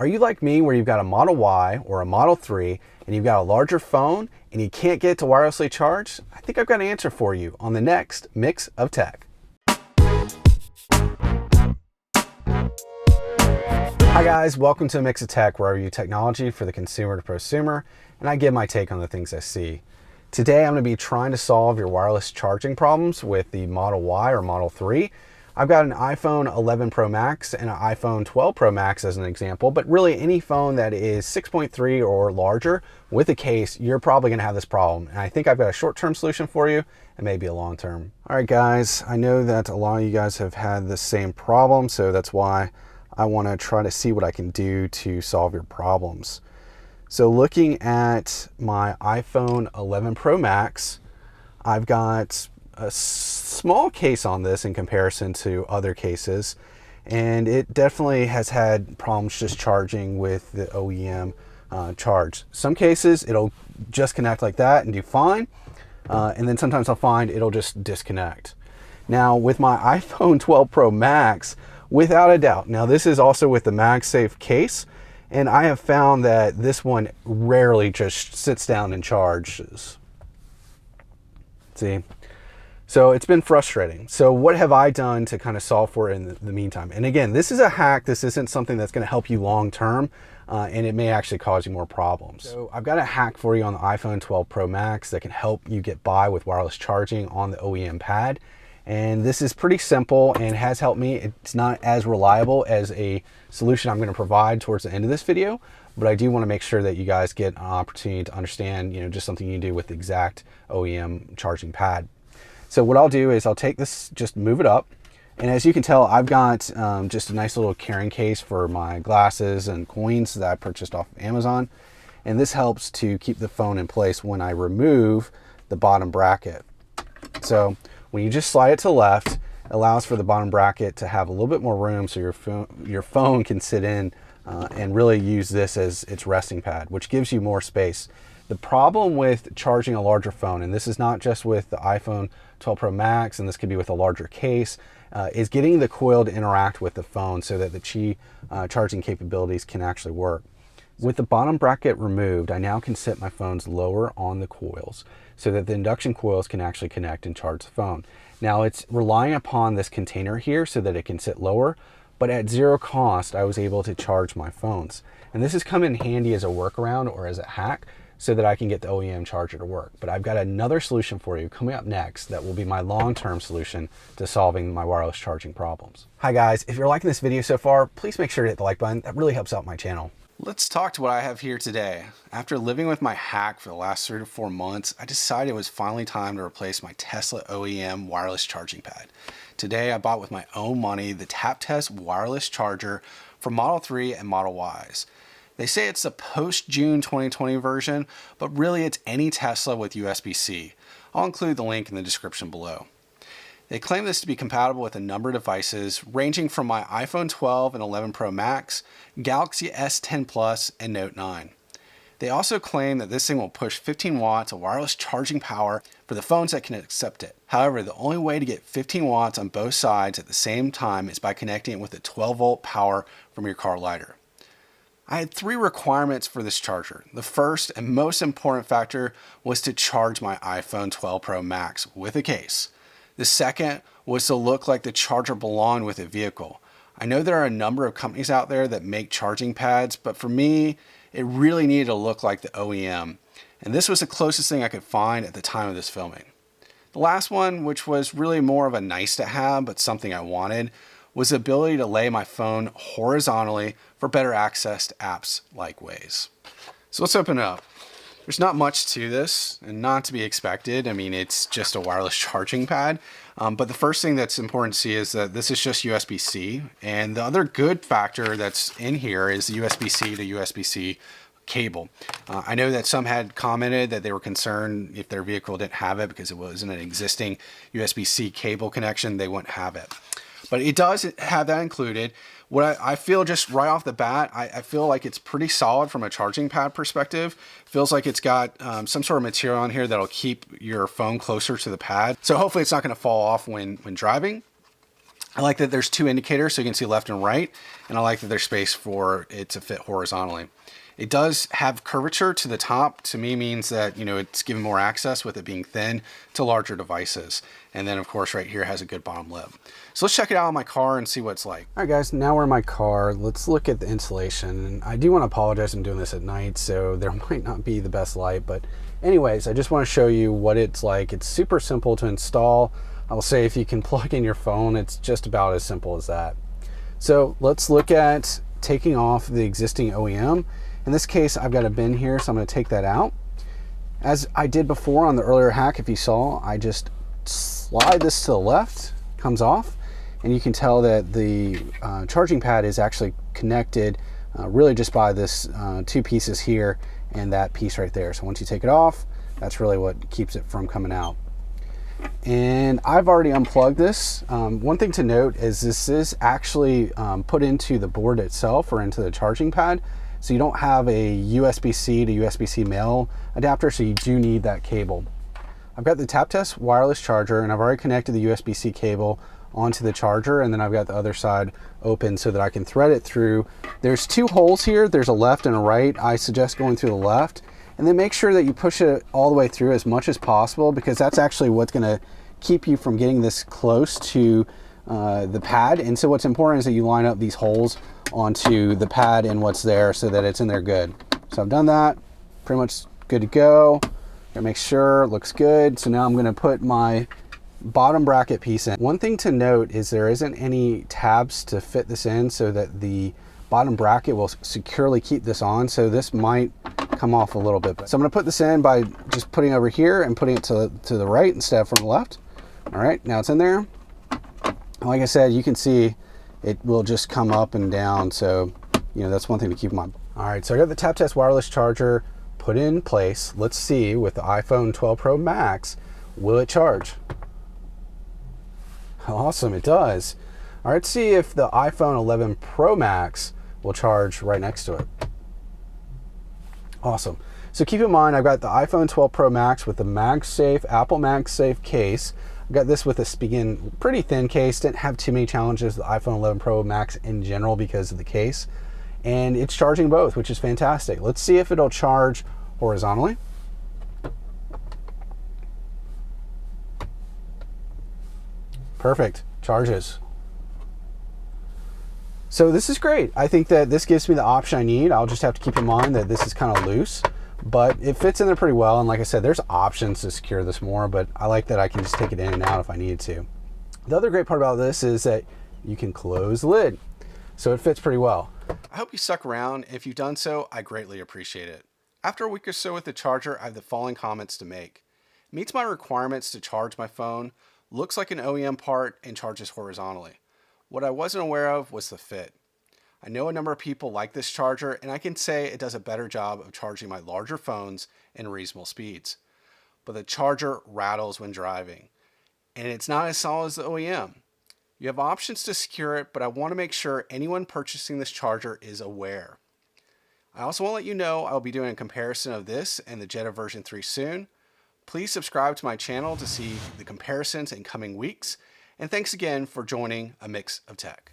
Are you like me where you've got a Model Y or a Model 3 and you've got a larger phone and you can't get to wirelessly charge? I think I've got an answer for you on the next Mix of Tech. Hi guys, welcome to Mix of Tech, where I review technology for the consumer to prosumer, and I give my take on the things I see. Today I'm going to be trying to solve your wireless charging problems with the Model Y or Model 3. I've got an iPhone 11 Pro Max and an iPhone 12 Pro Max as an example, but really any phone that is 6.3 or larger with a case, you're probably going to have this problem. And I think I've got a short-term solution for you and maybe a long-term. All right guys, I know that a lot of you guys have had the same problem, so that's why I want to try to see what I can do to solve your problems. So looking at my iPhone 11 Pro Max, I've got a small case on this in comparison to other cases, and it definitely has had problems just charging with the OEM charge. Some cases it'll just connect like that and do fine, and then sometimes I'll find it'll just disconnect. Now with my iPhone 12 Pro Max, without a doubt, now this is also with the MagSafe case, and I have found that this one rarely just sits down and charges. See? So it's been frustrating. So what have I done to kind of solve for it in the meantime? And again, this is a hack. This isn't something that's going to help you long term, and it may actually cause you more problems. So I've got a hack for you on the iPhone 12 Pro Max that can help you get by with wireless charging on the OEM pad. And this is pretty simple and has helped me. It's not as reliable as a solution I'm going to provide towards the end of this video, but I do want to make sure that you guys get an opportunity to understand, just something you can do with the exact OEM charging pad. So what I'll do is I'll take this, just move it up. And as you can tell, I've got just a nice little carrying case for my glasses and coins that I purchased off of Amazon. And this helps to keep the phone in place when I remove the bottom bracket. So when you just slide it to the left, it allows for the bottom bracket to have a little bit more room so your phone can sit in and really use this as its resting pad, which gives you more space. The problem with charging a larger phone, and this is not just with the iPhone 12 Pro Max, and this could be with a larger case, is getting the coil to interact with the phone so that the Qi charging capabilities can actually work. With the bottom bracket removed, I now can sit my phones lower on the coils so that the induction coils can actually connect and charge the phone. Now it's relying upon this container here so that it can sit lower, but at zero cost, I was able to charge my phones. And this has come in handy as a workaround or as a hack so that I can get the OEM charger to work. But I've got another solution for you coming up next that will be my long-term solution to solving my wireless charging problems. Hi guys, if you're liking this video so far, please make sure to hit the like button. That really helps out my channel. Let's talk to what I have here today. After living with my hack for the last 3 to 4 months, I decided it was finally time to replace my Tesla OEM wireless charging pad. Today I bought with my own money the TAPTES wireless charger for Model 3 and Model Ys. They say it's the post-June 2020 version, but really it's any Tesla with USB-C. I'll include the link in the description below. They claim this to be compatible with a number of devices ranging from my iPhone 12 and 11 Pro Max, Galaxy S10 Plus, and Note 9. They also claim that this thing will push 15 watts of wireless charging power for the phones that can accept it. However, the only way to get 15 watts on both sides at the same time is by connecting it with a 12 volt power from your car lighter. I had 3 requirements for this charger. The first and most important factor was to charge my iPhone 12 Pro Max with a case. The second was to look like the charger belonged with a vehicle. I know there are a number of companies out there that make charging pads, but for me, it really needed to look like the OEM. And this was the closest thing I could find at the time of this filming. The last one, which was really more of a nice to have, but something I wanted, was the ability to lay my phone horizontally for better access to apps like Waze. So let's open it up. There's not much to this, and not to be expected. I mean, it's just a wireless charging pad. But the first thing that's important to see is that this is just USB-C. And the other good factor that's in here is the USB-C to USB-C cable. I know that some had commented that they were concerned if their vehicle didn't have it because it wasn't an existing USB-C cable connection, they wouldn't have it. But it does have that included. What I feel just right off the bat, I feel like it's pretty solid from a charging pad perspective. Feels like it's got some sort of material on here that'll keep your phone closer to the pad. So hopefully it's not going to fall off when driving. I like that there's 2 indicators so you can see left and right, and I like that there's space for it to fit horizontally. It does have curvature to the top. To me means that, you know, it's giving more access with it being thin to larger devices. And then of course right here has a good bottom lip. So let's check it out on my car and see what it's like. All right guys, now we're in my car. Let's look at the insulation. And I do want to apologize, I'm doing this at night, so there might not be the best light, but anyways, I just want to show you what it's like. It's super simple to install. I will say if you can plug in your phone, it's just about as simple as that. So let's look at taking off the existing OEM. In this case, I've got a bin here, so I'm going to take that out. As I did before on the earlier hack, if you saw, I just slide this to the left, comes off, and you can tell that the charging pad is actually connected really just by this 2 pieces here and that piece right there. So once you take it off, that's really what keeps it from coming out. And I've already unplugged this. One thing to note is this is actually put into the board itself or into the charging pad. So you don't have a USB-C to USB-C male adapter, so you do need that cable. I've got the TAPTES wireless charger, and I've already connected the USB-C cable onto the charger, and then I've got the other side open so that I can thread it through. There's 2 holes here. There's a left and a right. I suggest going through the left. And then make sure that you push it all the way through as much as possible, because that's actually what's going to keep you from getting this close to the pad. And so what's important is that you line up these holes onto the pad and what's there so that it's in there good. So I've done that, pretty much good to go. Gotta make sure it looks good. So now I'm going to put my bottom bracket piece in. One thing to note is there isn't any tabs to fit this in so that the bottom bracket will securely keep this on. So this might come off a little bit. So I'm going to put this in by just putting it over here and putting it to the right instead of from the left. All right, now it's in there. Like I said, you can see it will just come up and down. So, you know, that's one thing to keep in mind. All right, so I got the TAPTES wireless charger put in place. Let's see with the iPhone 12 Pro Max, will it charge? Awesome, it does. All right, let's see if the iPhone 11 Pro Max will charge right next to it. Awesome. So keep in mind, I've got the iPhone 12 Pro Max with the MagSafe, Apple MagSafe case. I've got this with a pretty thin case. Didn't have too many challenges with the iPhone 11 Pro Max in general because of the case. And it's charging both, which is fantastic. Let's see if it'll charge horizontally. Perfect, charges. So this is great. I think that this gives me the option I need. I'll just have to keep in mind that this is kind of loose, but it fits in there pretty well. And like I said, there's options to secure this more, but I like that I can just take it in and out if I needed to. The other great part about this is that you can close the lid, so it fits pretty well. I hope you stuck around. If you've done so, I greatly appreciate it. After a week or so with the charger, I have the following comments to make. It meets my requirements to charge my phone, looks like an OEM part, and charges horizontally. What I wasn't aware of was the fit. I know a number of people like this charger, and I can say it does a better job of charging my larger phones in reasonable speeds. But the charger rattles when driving, and it's not as solid as the OEM. You have options to secure it, but I want to make sure anyone purchasing this charger is aware. I also want to let you know I'll be doing a comparison of this and the Jetta version 3 soon. Please subscribe to my channel to see the comparisons in coming weeks. And thanks again for joining A Mix of Tech.